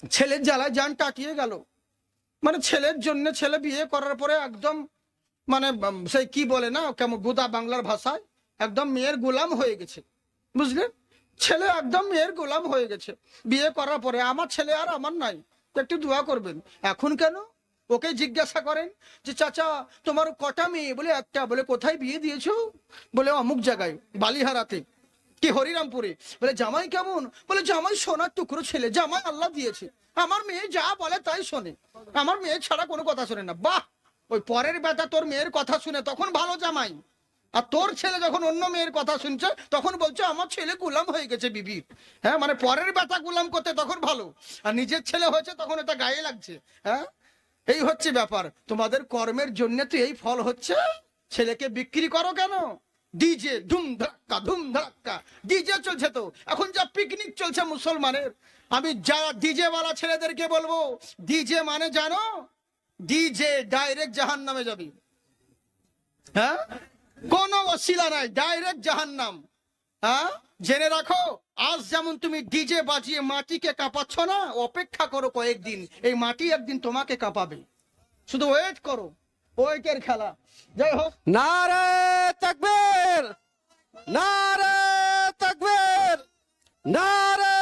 ছেলের জ্বালায় জান টাটিয়ে গেল। মানে ছেলের জন্য ছেলে বিয়ে করার পরে একদম মানে সেই কি বলে না কেমন গোদা বাংলার ভাষায় একদম মেয়ের গোলাম হয়ে গেছে, বুঝলেন? ছেলে একদম মেয়ের গোলাম হয়ে গেছে বিয়ে করার পরে। আমার ছেলে আর আমার নাই, একটু দোয়া করবেন। এখন কেন? ওকে জিজ্ঞাসা করেন যে চাচা তোমার কটা মেয়ে? বলে একটা। বলে কোথায় বিয়ে দিয়েছো? বলে অমুক জায়গায়, বালিহারাতে কি হরিরামপুরে। বলে জামাই কেমন? বলে জামাই সোনার টুকরো ছেলে, জামাই আল্লাহ দিয়েছে, আমার মেয়ে যা বলে তাই শোনে, আমার মেয়ে ছাড়া কোনো কথা শোনে না। বাহ, ওই পরের বেটা তোর মেয়ের কথা শুনে তখন ভালো জামাই, আর তোর ছেলে যখন অন্য মেয়ের কথা শুনছে তখন বলছে আমার ছেলে গোলাম হয়ে গেছে বিবির। হ্যাঁ, মানে পরের বেটা গোলাম করতে তখন ভালো, আর নিজের ছেলে হয়েছে তখন এটা গায়ে লাগছে। হ্যাঁ, এই হচ্ছে ব্যাপার। তোমাদের কর্মের জন্য তো এই ফল হচ্ছে। ছেলেকে বিক্রি করো কেন? ডিজে ধুম ধাক্কা ধুম ধাক্কা, ডিজে চলছে তো এখন, যা পিকনিক চলছে মুসলমানের। আমি যা ডিজে ওয়ালা ছেলেদেরকে বলবো, ডিজে মানে জানো? ডিজে ডাইরেক্ট জাহান্নামে যাবি। হ্যাঁ, কোনো অশিলা নাই, ডাইরেক্ট জাহান্নাম। হ্যাঁ, জেনে রাখো। আজ যেমন তুমি ডিজে বাজিয়ে মাটিকে কাঁপাচ্ছ না, অপেক্ষা করো কয়েকদিন, এই মাটি একদিন তোমাকে কাঁপাবে। শুধু ওয়েট করো, ওয়েটের খেলা। যাই হোক, নারে তাকবীর, নারে তাকবীর, নারে